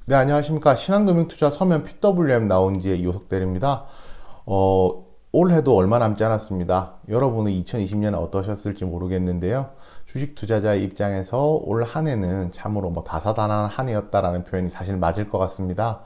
네, 안녕하십니까. 신한금융투자 서면 PWM 나온 지의 이호석 대리입니다. 올해도 얼마 남지 않았습니다. 여러분은 2020년 어떠셨을지 모르겠는데요. 주식 투자자의 입장에서 올 한 해는 참으로 다사다난한 한 해였다라는 표현이 사실 맞을 것 같습니다.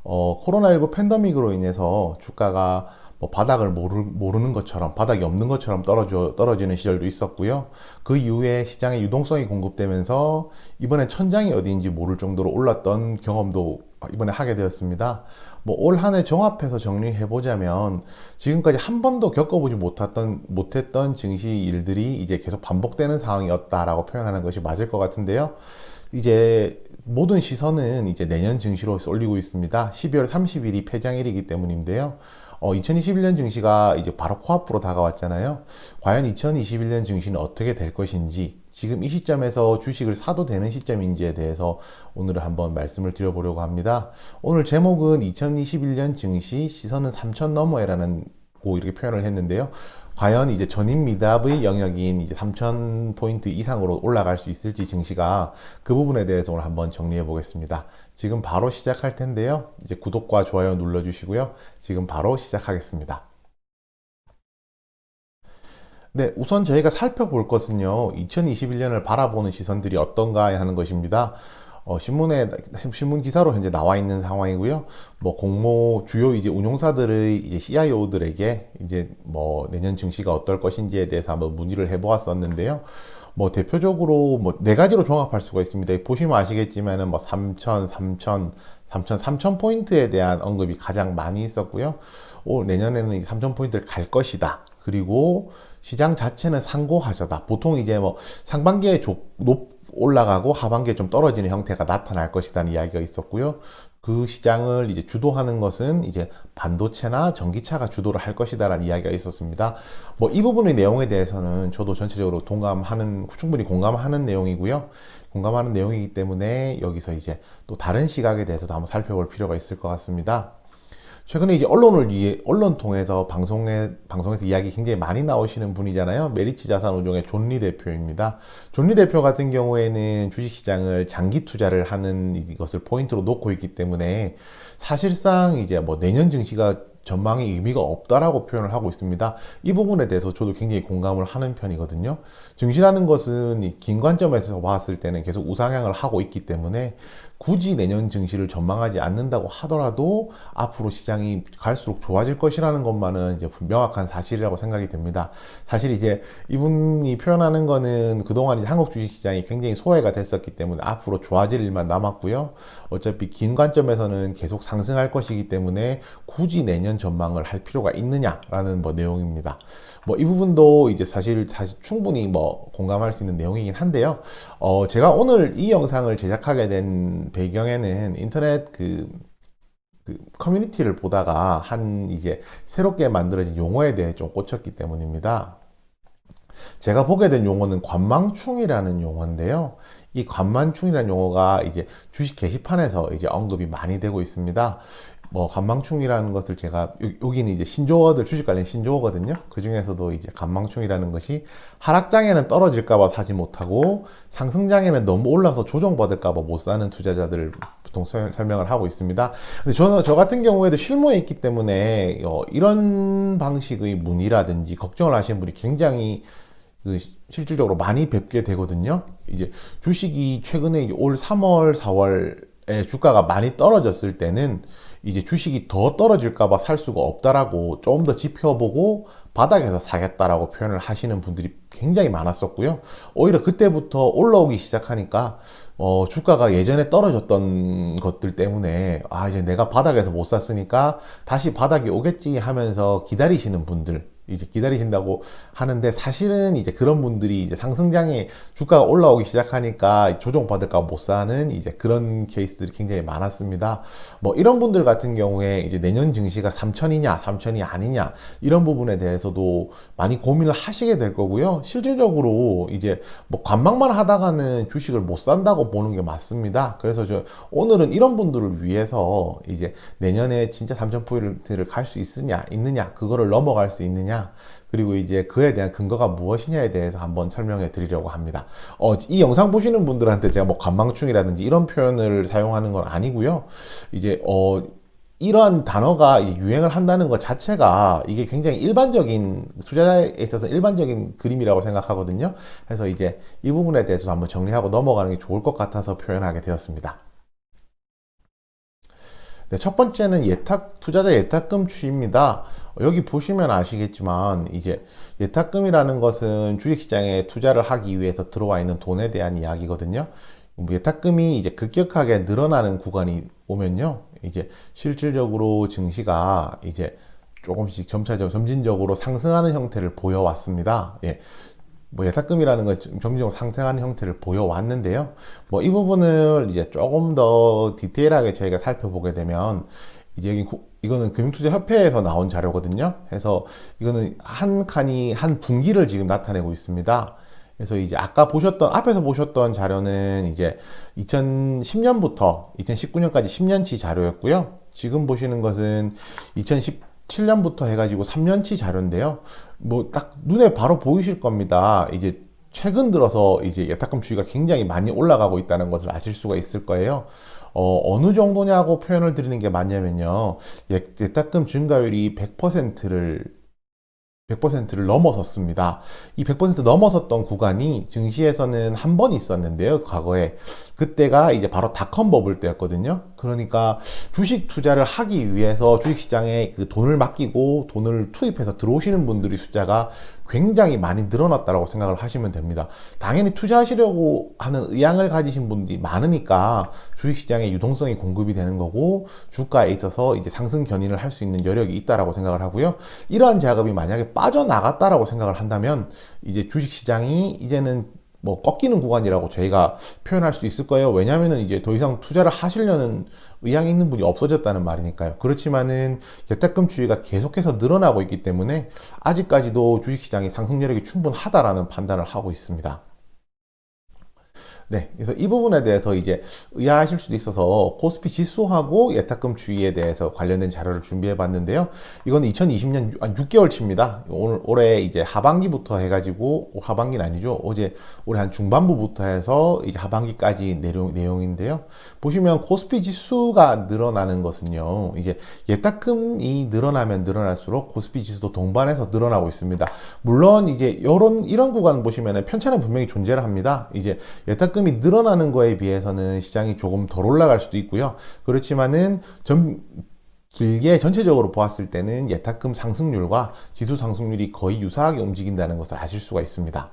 코로나19 팬데믹으로 인해서 주가가 바닥을 모르는 것처럼, 바닥이 없는 것처럼 떨어지는 시절도 있었고요. 그 이후에 시장에 유동성이 공급되면서 이번에 천장이 어디인지 모를 정도로 올랐던 경험도 이번에 하게 되었습니다. 올 한 해 종합해서 정리해 보자면 지금까지 한 번도 겪어보지 못했던 증시 일들이 이제 계속 반복되는 상황이었다라고 표현하는 것이 맞을 것 같은데요. 이제 모든 시선은 이제 내년 증시로 쏠리고 있습니다. 12월 30일이 폐장일이기 때문인데요. 2021년 증시가 이제 바로 코앞으로 다가왔잖아요. 과연 2021년 증시는 어떻게 될 것인지, 지금 이 시점에서 주식을 사도 되는 시점인지에 대해서 오늘은 한번 말씀을 드려보려고 합니다. 오늘 제목은 2021년 증시 시선은 3천 너머에라는 고 이렇게 표현을 했는데요. 과연 이제 전임 미답의 영역인 이제 3,000포인트 이상으로 올라갈 수 있을지 증시가 그 부분에 대해서 오늘 한번 정리해 보겠습니다. 지금 바로 시작할 텐데요. 이제 구독과 좋아요 눌러주시고요. 지금 바로 시작하겠습니다. 네, 우선 저희가 살펴볼 것은요, 2021년을 바라보는 시선들이 어떤가 하는 것입니다. 신문 기사로 현재 나와 있는 상황이고요. 주요 이제 운용사들의 이제 CIO들에게 이제 내년 증시가 어떨 것인지에 대해서 한번 문의를 해보았었는데요. 대표적으로 네 가지로 종합할 수가 있습니다. 보시면 아시겠지만은 3,000 포인트에 대한 언급이 가장 많이 있었고요. 내년에는 3,000 포인트를 갈 것이다. 그리고 시장 자체는 상고하저다. 보통 이제 상반기에 올라가고 하반기에 좀 떨어지는 형태가 나타날 것이라는 이야기가 있었고요. 그 시장을 이제 주도하는 것은 이제 반도체나 전기차가 주도를 할 것이다라는 이야기가 있었습니다. 이 부분의 내용에 대해서는 저도 전체적으로 충분히 공감하는 내용이고요. 공감하는 내용이기 때문에 여기서 이제 또 다른 시각에 대해서도 한번 살펴볼 필요가 있을 것 같습니다. 최근에 이제 언론 통해서 방송에서 이야기 굉장히 많이 나오시는 분이잖아요. 메리츠 자산운용의 존리 대표입니다. 존리 대표 같은 경우에는 주식시장을 장기 투자를 하는 이것을 포인트로 놓고 있기 때문에 사실상 이제 내년 증시가 전망이 의미가 없다라고 표현을 하고 있습니다. 이 부분에 대해서 저도 굉장히 공감을 하는 편이거든요. 증시라는 것은 긴 관점에서 봤을 때는 계속 우상향을 하고 있기 때문에 굳이 내년 증시를 전망하지 않는다고 하더라도 앞으로 시장이 갈수록 좋아질 것이라는 것만은 이제 명확한 사실이라고 생각이 됩니다. 사실 이제 이분이 표현하는 거는 그동안 이제 한국 주식 시장이 굉장히 소외가 됐었기 때문에 앞으로 좋아질 일만 남았고요. 어차피 긴 관점에서는 계속 상승할 것이기 때문에 굳이 내년 전망을 할 필요가 있느냐라는 내용입니다. 이 부분도 이제 사실 충분히 공감할 수 있는 내용이긴 한데요. 제가 오늘 이 영상을 제작하게 된 배경에는 인터넷 커뮤니티를 보다가 이제 새롭게 만들어진 용어에 대해 좀 꽂혔기 때문입니다. 제가 보게 된 용어는 관망충이라는 용어인데요. 이 관망충이라는 용어가 이제 주식 게시판에서 이제 언급이 많이 되고 있습니다. 관망충이라는 것을 제가 여기는 이제 신조어들, 주식 관련 신조어거든요. 그 중에서도 이제 관망충이라는 것이 하락장에는 떨어질까봐 사지 못하고 상승장에는 너무 올라서 조정받을까봐 못 사는 투자자들을 보통 설명을 하고 있습니다. 근데 저 같은 경우에도 실무에 있기 때문에 이런 방식의 문의라든지 걱정을 하시는 분이 굉장히 실질적으로 많이 뵙게 되거든요. 이제 주식이 최근에 이제 올 3월, 4월에 주가가 많이 떨어졌을 때는 이제 주식이 더 떨어질까봐 살 수가 없다라고 좀 더 지켜보고 바닥에서 사겠다라고 표현을 하시는 분들이 굉장히 많았었고요. 오히려 그때부터 올라오기 시작하니까 주가가 예전에 떨어졌던 것들 때문에 이제 내가 바닥에서 못 샀으니까 다시 바닥이 오겠지 하면서 기다리시는 분들, 이제 기다리신다고 하는데, 사실은 이제 그런 분들이 이제 상승장에 주가가 올라오기 시작하니까 조정받을까 못 사는 이제 그런 케이스들이 굉장히 많았습니다. 이런 분들 같은 경우에 이제 내년 증시가 3천이냐 3천이 아니냐 이런 부분에 대해서도 많이 고민을 하시게 될 거고요. 실질적으로 이제 관망만 하다가는 주식을 못 산다고 보는 게 맞습니다. 그래서 오늘은 이런 분들을 위해서 이제 내년에 진짜 3천 포인트를 갈 수 있느냐 그거를 넘어갈 수 있느냐, 것이냐, 그리고 이제 그에 대한 근거가 무엇이냐에 대해서 한번 설명해 드리려고 합니다. 이 영상 보시는 분들한테 제가 뭐 관망충이라든지 이런 표현을 사용하는 건 아니고요. 이제 이런 단어가 이제 유행을 한다는 것 자체가 이게 굉장히 일반적인 투자자에 있어서 일반적인 그림이라고 생각하거든요. 그래서 이제 이 부분에 대해서 한번 정리하고 넘어가는 게 좋을 것 같아서 표현하게 되었습니다. 네, 첫 번째는 투자자 예탁금 추이입니다. 여기 보시면 아시겠지만, 이제 예탁금이라는 것은 주식시장에 투자를 하기 위해서 들어와 있는 돈에 대한 이야기거든요. 예탁금이 이제 급격하게 늘어나는 구간이 오면요, 이제 실질적으로 증시가 이제 조금씩 점진적으로 상승하는 형태를 보여왔습니다. 예. 뭐 예탁금이라는 건 점진적으로 상승하는 형태를 보여왔는데요. 뭐 이 부분을 이제 조금 더 디테일하게 저희가 살펴보게 되면, 이제 이거는 금융투자협회에서 나온 자료거든요. 그래서 이거는 한 칸이 한 분기를 지금 나타내고 있습니다. 그래서 이제 앞에서 보셨던 자료는 이제 2010년부터 2019년까지 10년치 자료였고요. 지금 보시는 것은 2017년부터 해가지고 3년치 자료인데요. 뭐 딱 눈에 바로 보이실 겁니다. 이제 최근 들어서 이제 예탁금 주의가 굉장히 많이 올라가고 있다는 것을 아실 수가 있을 거예요. 어느 정도냐고 표현을 드리는 게 맞냐면요. 예탁금 증가율이 100%를 넘어섰습니다. 이 100% 넘어섰던 구간이 증시에서는 한 번 있었는데요. 과거에. 그때가 이제 바로 닷컴 버블 때였거든요. 그러니까 주식 투자를 하기 위해서 주식시장에 그 돈을 맡기고 돈을 투입해서 들어오시는 분들의 숫자가 굉장히 많이 늘어났다고 생각을 하시면 됩니다. 당연히 투자하시려고 하는 의향을 가지신 분들이 많으니까 주식시장에 유동성이 공급이 되는 거고, 주가에 있어서 이제 상승 견인을 할 수 있는 여력이 있다라고 생각을 하고요. 이러한 자금이 만약에 빠져나갔다라고 생각을 한다면, 이제 주식시장이 이제는 뭐 꺾이는 구간이라고 저희가 표현할 수 있을 거예요. 왜냐하면 이제 더 이상 투자를 하시려는 의향이 있는 분이 없어졌다는 말이니까요. 그렇지만은 예탁금 추이가 계속해서 늘어나고 있기 때문에 아직까지도 주식시장이 상승 여력이 충분하다라는 판단을 하고 있습니다. 네, 그래서 이 부분에 대해서 이제 의아하실 수도 있어서 코스피 지수하고 예탁금 추이에 대해서 관련된 자료를 준비해 봤는데요. 이건 2020년 6개월치입니다. 올해 이제 하반기부터 해가지고, 하반기는 아니죠. 올해 한 중반부부터 해서 이제 하반기까지 내용인데요. 보시면 코스피 지수가 늘어나는 것은요, 이제 예탁금이 늘어나면 늘어날수록 코스피 지수도 동반해서 늘어나고 있습니다. 물론 이제 이런 구간 보시면은 편차는 분명히 존재를 합니다. 이제 예탁금이 늘어나는 거에 비해서는 시장이 조금 덜 올라갈 수도 있고요. 그렇지만은 길게 전체적으로 보았을 때는 예탁금 상승률과 지수 상승률이 거의 유사하게 움직인다는 것을 아실 수가 있습니다.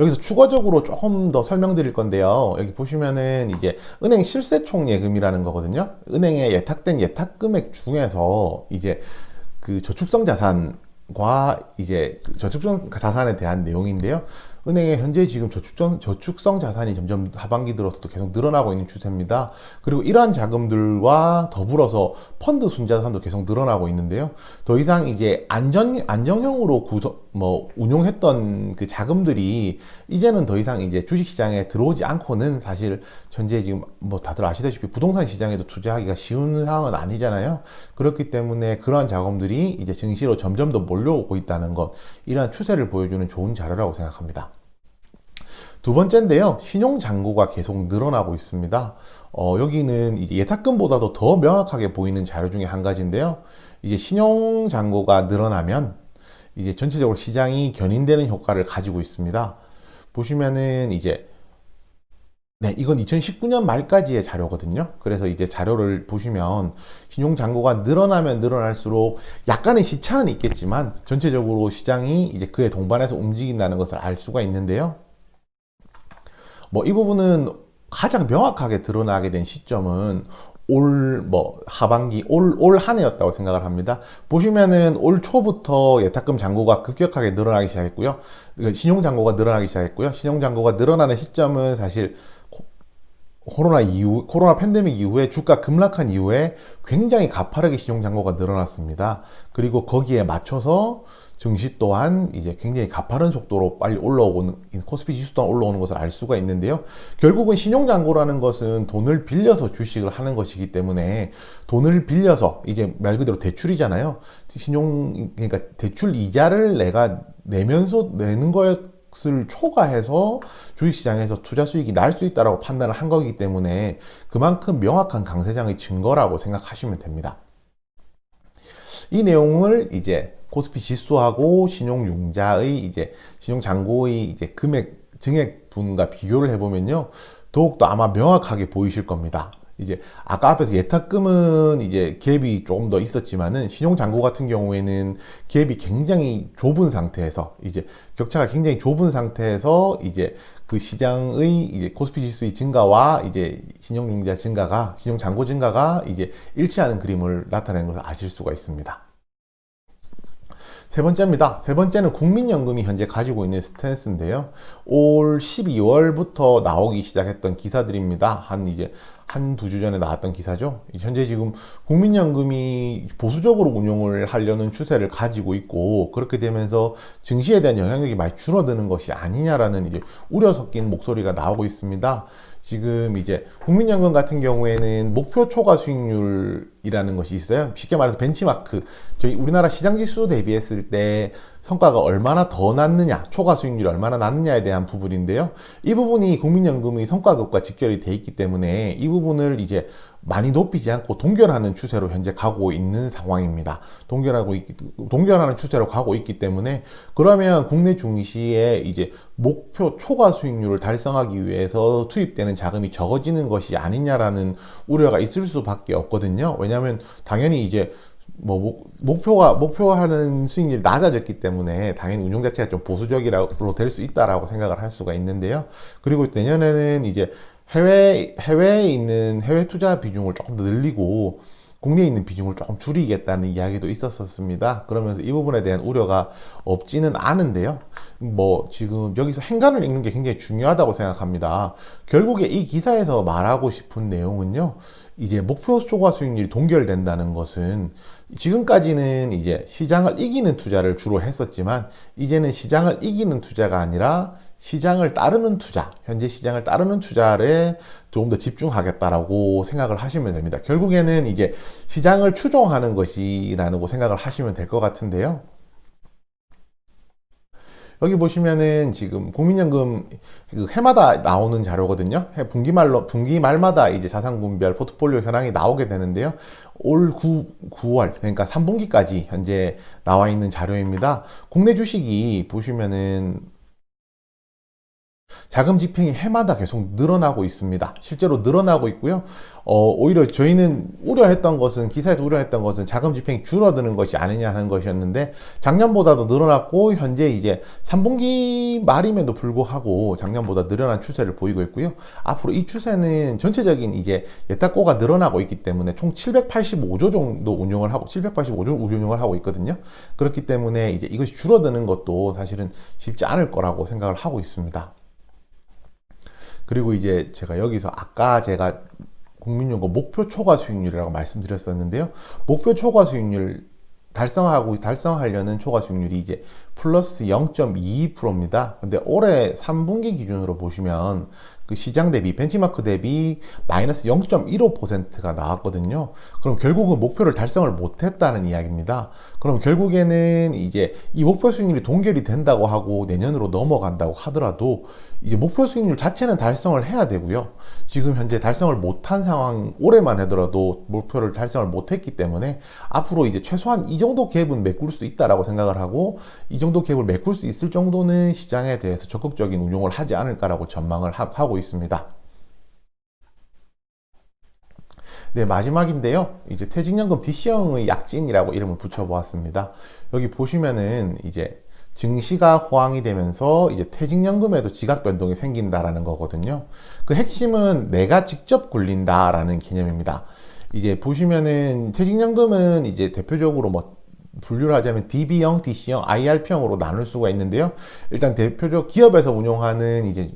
여기서 추가적으로 조금 더 설명드릴 건데요. 여기 보시면은 이제 은행 실세총 예금이라는 거거든요. 은행에 예탁된 예탁 금액 중에서 이제 그 저축성 자산과 이제 저축성 자산에 대한 내용인데요. 은행에 현재 지금 저축성 자산이 점점 하반기 들어서도 계속 늘어나고 있는 추세입니다. 그리고 이러한 자금들과 더불어서 펀드 순자산도 계속 늘어나고 있는데요. 더 이상 이제 안정형으로 운용했던 그 자금들이 이제는 더 이상 이제 주식시장에 들어오지 않고는, 사실 현재 지금 뭐 다들 아시다시피 부동산 시장에도 투자하기가 쉬운 상황은 아니잖아요. 그렇기 때문에 그러한 자금들이 이제 증시로 점점 더 몰려오고 있다는 것, 이러한 추세를 보여주는 좋은 자료라고 생각합니다. 두 번째인데요. 신용잔고가 계속 늘어나고 있습니다. 여기는 이제 예탁금보다도 더 명확하게 보이는 자료 중에 한 가지인데요. 이제 신용잔고가 늘어나면 이제 전체적으로 시장이 견인되는 효과를 가지고 있습니다. 보시면은 이제 이건 2019년 말까지의 자료거든요. 그래서 이제 자료를 보시면 신용잔고가 늘어나면 늘어날수록 약간의 시차는 있겠지만 전체적으로 시장이 이제 그에 동반해서 움직인다는 것을 알 수가 있는데요. 뭐 이 부분은 가장 명확하게 드러나게 된 시점은 하반기, 올 한 해였다고 생각을 합니다. 보시면은 올 초부터 예탁금 잔고가 급격하게 늘어나기 시작했고요. 신용잔고가 늘어나기 시작했고요. 신용잔고가 늘어나는 시점은 사실 코로나 팬데믹 이후에 주가 급락한 이후에 굉장히 가파르게 신용잔고가 늘어났습니다. 그리고 거기에 맞춰서 증시 또한 이제 굉장히 가파른 속도로 빨리 올라오는, 코스피 지수 또한 올라오는 것을 알 수가 있는데요. 결국은 신용잔고라는 것은 돈을 빌려서 주식을 하는 것이기 때문에 돈을 빌려서 이제 말 그대로 대출이잖아요. 그러니까 대출 이자를 내가 내면서 내는 것을 초과해서 주식시장에서 투자 수익이 날 수 있다고 판단을 한 거기 때문에 그만큼 명확한 강세장의 증거라고 생각하시면 됩니다. 이 내용을 이제 코스피 지수하고 신용융자의 이제 신용잔고의 이제 금액 증액분과 비교를 해보면요, 더욱더 아마 명확하게 보이실 겁니다. 이제 아까 앞에서 예탁금은 이제 갭이 조금 더 있었지만은 신용잔고 같은 경우에는 갭이 굉장히 좁은 상태에서 이제 격차가 굉장히 좁은 상태에서 이제 그 시장의 이제 코스피 지수의 증가와 이제 신용융자 증가가, 신용잔고 증가가 이제 일치하는 그림을 나타내는 것을 아실 수가 있습니다. 세 번째입니다. 세 번째는 국민연금이 현재 가지고 있는 스탠스인데요. 올 12월부터 나오기 시작했던 기사들입니다. 한두 주 전에 나왔던 기사죠. 현재 지금 국민연금이 보수적으로 운용을 하려는 추세를 가지고 있고, 그렇게 되면서 증시에 대한 영향력이 많이 줄어드는 것이 아니냐라는 이제 우려 섞인 목소리가 나오고 있습니다. 지금 이제 국민연금 같은 경우에는 목표 초과 수익률이라는 것이 있어요. 쉽게 말해서 벤치마크, 저희 우리나라 시장 지수 대비했을 때 성과가 얼마나 더 났느냐, 초과 수익률이 얼마나 났느냐에 대한 부분인데요. 이 부분이 국민연금의 성과급과 직결이 돼 있기 때문에 이 부분을 이제 많이 높이지 않고 동결하는 추세로 현재 가고 있는 상황입니다. 동결하는 추세로 가고 있기 때문에, 그러면 국내 증시에 이제 목표 초과 수익률을 달성하기 위해서 투입되는 자금이 적어지는 것이 아니냐라는 우려가 있을 수밖에 없거든요. 왜냐하면 당연히 이제 목표하는 수익률이 낮아졌기 때문에 당연히 운용 자체가 좀 보수적으로 될 수 있다라고 생각을 할 수가 있는데요. 그리고 내년에는 이제 해외에 있는 해외 투자 비중을 조금 더 늘리고 국내에 있는 비중을 조금 줄이겠다는 이야기도 있었습니다. 그러면서 이 부분에 대한 우려가 없지는 않은데요. 지금 여기서 행간을 읽는 게 굉장히 중요하다고 생각합니다. 결국에 이 기사에서 말하고 싶은 내용은요, 이제 목표 초과 수익률이 동결된다는 것은 지금까지는 이제 시장을 이기는 투자를 주로 했었지만, 이제는 시장을 이기는 투자가 아니라 시장을 따르는 투자, 현재 시장을 따르는 투자에 조금 더 집중하겠다라고 생각을 하시면 됩니다. 결국에는 이제 시장을 추종하는 것이라고 생각을 하시면 될 것 같은데요. 여기 보시면은 지금 국민연금 해마다 나오는 자료거든요. 분기말마다 이제 자산군별 포트폴리오 현황이 나오게 되는데요. 올 9월, 그러니까 3분기까지 현재 나와 있는 자료입니다. 국내 주식이 보시면은 자금 집행이 해마다 계속 늘어나고 있습니다. 실제로 늘어나고 있고요. 오히려 저희는 기사에서 우려했던 것은 자금 집행이 줄어드는 것이 아니냐 하는 것이었는데, 작년보다도 늘어났고, 현재 이제 3분기 말임에도 불구하고 작년보다 늘어난 추세를 보이고 있고요. 앞으로 이 추세는 전체적인 이제 예탁고가 늘어나고 있기 때문에 총 785조 정도 운용을 하고 있거든요. 그렇기 때문에 이제 이것이 줄어드는 것도 사실은 쉽지 않을 거라고 생각을 하고 있습니다. 그리고 이제 제가 국민연금 목표 초과 수익률이라고 말씀드렸었는데요. 목표 초과 수익률 달성하려는 초과 수익률이 이제 플러스 0.22%입니다. 근데 올해 3분기 기준으로 보시면 그 시장 대비, 벤치마크 대비 마이너스 0.15%가 나왔거든요. 그럼 결국은 목표를 달성을 못했다는 이야기입니다. 그럼 결국에는 이제 이 목표 수익률이 동결이 된다고 하고 내년으로 넘어간다고 하더라도 이제 목표 수익률 자체는 달성을 해야 되고요. 지금 현재 달성을 못한 상황, 올해만 하더라도 목표를 달성을 못했기 때문에 앞으로 이제 최소한 이 정도 갭은 메꿀 수 있다라고 생각을 하고, 이 정도 갭을 메꿀 수 있을 정도는 시장에 대해서 적극적인 운용을 하지 않을까라고 전망을 하고 있습니다. 네, 마지막인데요. 이제 퇴직연금 DC형의 약진이라고 이름을 붙여보았습니다. 여기 보시면은 이제 증시가 호황이 되면서 이제 퇴직연금에도 지각 변동이 생긴다라는 거거든요. 그 핵심은 내가 직접 굴린다라는 개념입니다. 이제 보시면은 퇴직연금은 이제 대표적으로 분류를 하자면 DB형, DC형, IRP형으로 나눌 수가 있는데요. 일단 대표적 기업에서 운용하는 이제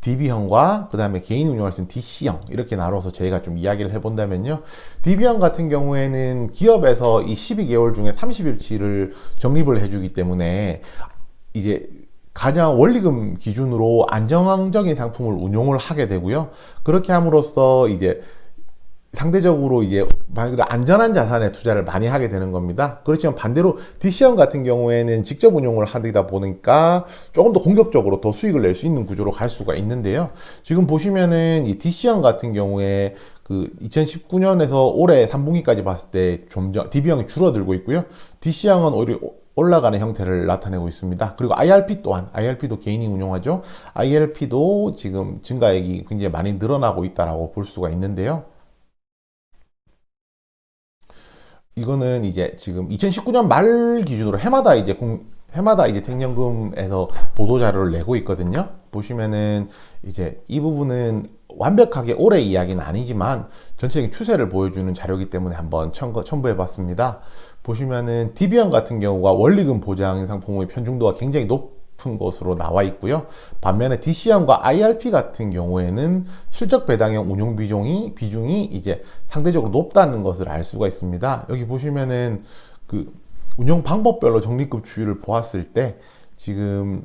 DB형과 그 다음에 개인 운용할 수 있는 DC형 이렇게 나눠서 저희가 좀 이야기를 해본다면요. DB형 같은 경우에는 기업에서 이 12개월 중에 30일치를 적립을 해주기 때문에 이제 가장 원리금 기준으로 안정적인 상품을 운용을 하게 되고요. 그렇게 함으로써 이제 상대적으로 이제 안전한 자산에 투자를 많이 하게 되는 겁니다. 그렇지만 반대로 DC형 같은 경우에는 직접 운용을 하다 보니까 조금 더 공격적으로 더 수익을 낼 수 있는 구조로 갈 수가 있는데요. 지금 보시면은 이 DC형 같은 경우에 그 2019년에서 올해 3분기까지 봤을 때 점점 DB형이 줄어들고 있고요. DC형은 오히려 올라가는 형태를 나타내고 있습니다. 그리고 IRP 또한, IRP도 개인이 운용하죠. IRP도 지금 증가액이 굉장히 많이 늘어나고 있다라고 볼 수가 있는데요. 이거는 이제 지금 2019년 말 기준으로 해마다 이제 퇴직연금에서 보도 자료를 내고 있거든요. 보시면은 이제 이 부분은 완벽하게 올해 이야기는 아니지만 전체적인 추세를 보여주는 자료이기 때문에 한번 첨부해 봤습니다. 보시면은 DB형 같은 경우가 원리금 보장 상품의 편중도가 굉장히 높은 것으로 나와 있고요. 반면에 DC형과 IRP 같은 경우에는 실적 배당형 운용 비중이 이제 상대적으로 높다는 것을 알 수가 있습니다. 여기 보시면은 그 운용 방법별로 적립금 추이를 보았을 때 지금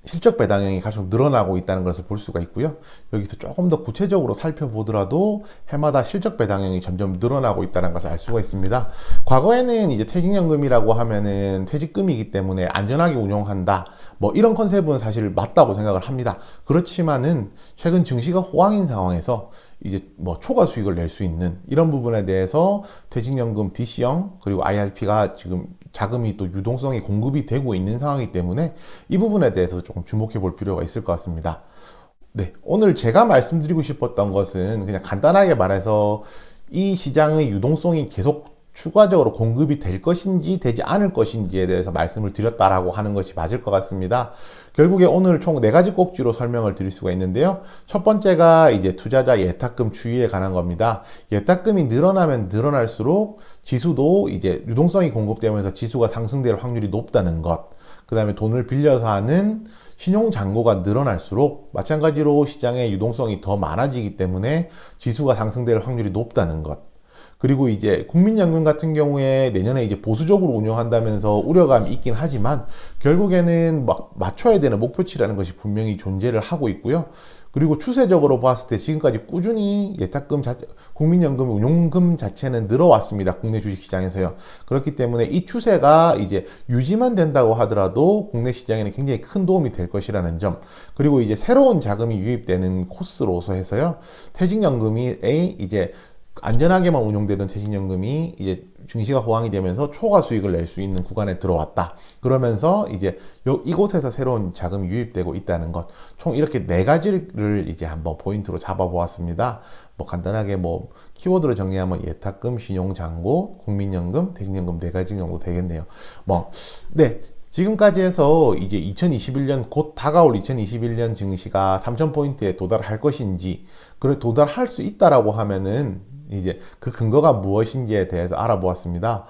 실적 배당형이 갈수록 늘어나고 있다는 것을 볼 수가 있고요. 여기서 조금 더 구체적으로 살펴보더라도 해마다 실적 배당형이 점점 늘어나고 있다는 것을 알 수가 있습니다. 과거에는 이제 퇴직연금이라고 하면은 퇴직금이기 때문에 안전하게 운용한다. 뭐 이런 컨셉은 사실 맞다고 생각을 합니다. 그렇지만은 최근 증시가 호황인 상황에서 이제 뭐 초과 수익을 낼 수 있는 이런 부분에 대해서 퇴직연금 DC형 그리고 IRP가 지금 자금이 또 유동성이 공급이 되고 있는 상황이기 때문에 이 부분에 대해서 조금 주목해 볼 필요가 있을 것 같습니다. 네, 오늘 제가 말씀드리고 싶었던 것은 그냥 간단하게 말해서 이 시장의 유동성이 계속 추가적으로 공급이 될 것인지 되지 않을 것인지에 대해서 말씀을 드렸다라고 하는 것이 맞을 것 같습니다. 결국에 오늘 총 4가지 꼭지로 설명을 드릴 수가 있는데요. 첫 번째가 이제 투자자 예탁금 추이에 관한 겁니다. 예탁금이 늘어나면 늘어날수록 지수도 이제 유동성이 공급되면서 지수가 상승될 확률이 높다는 것. 그 다음에 돈을 빌려서 하는 신용 잔고가 늘어날수록 마찬가지로 시장의 유동성이 더 많아지기 때문에 지수가 상승될 확률이 높다는 것. 그리고 이제 국민연금 같은 경우에 내년에 이제 보수적으로 운영한다면서 우려감이 있긴 하지만 결국에는 막 맞춰야 되는 목표치라는 것이 분명히 존재를 하고 있고요. 그리고 추세적으로 봤을 때 지금까지 꾸준히 예탁금 국민연금 운용금 자체는 늘어왔습니다. 국내 주식시장에서요. 그렇기 때문에 이 추세가 이제 유지만 된다고 하더라도 국내 시장에는 굉장히 큰 도움이 될 것이라는 점. 그리고 이제 새로운 자금이 유입되는 코스로서 해서요. 퇴직연금이 이제 안전하게만 운용되던 퇴직연금이 이제 증시가 호황이 되면서 초과 수익을 낼 수 있는 구간에 들어왔다. 그러면서 이제 이곳에서 새로운 자금이 유입되고 있다는 것. 총 이렇게 4가지를 이제 한번 포인트로 잡아보았습니다. 뭐 간단하게 뭐 키워드로 정리하면 예탁금, 신용잔고, 국민연금, 퇴직연금 4가지 정도 되겠네요. 네. 지금까지 해서 이제 2021년 곧 다가올 2021년 증시가 3,000포인트에 도달할 것인지, 그래 도달할 수 있다라고 하면은 이제 그 근거가 무엇인지에 대해서 알아보았습니다.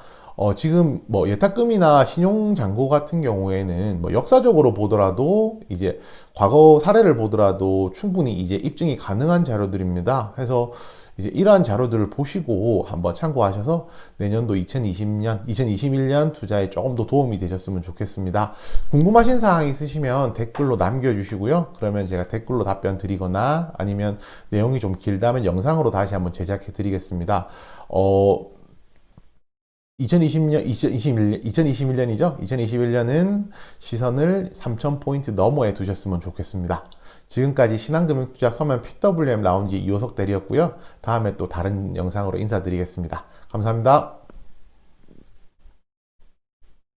지금 뭐 예탁금이나 신용잔고 같은 경우에는 뭐 역사적으로 보더라도 이제 과거 사례를 보더라도 충분히 이제 입증이 가능한 자료들입니다. 해서 이제 이러한 자료들을 보시고 한번 참고하셔서 내년도 2021년 투자에 조금 더 도움이 되셨으면 좋겠습니다. 궁금하신 사항 있으시면 댓글로 남겨주시고요. 그러면 제가 댓글로 답변 드리거나 아니면 내용이 좀 길다면 영상으로 다시 한번 제작해 드리겠습니다. 2021년이죠? 2021년은 시선을 3,000포인트 너머에 두셨으면 좋겠습니다. 지금까지 신한금융투자 서면 PWM 라운지 이호석 대리였고요. 다음에 또 다른 영상으로 인사드리겠습니다. 감사합니다.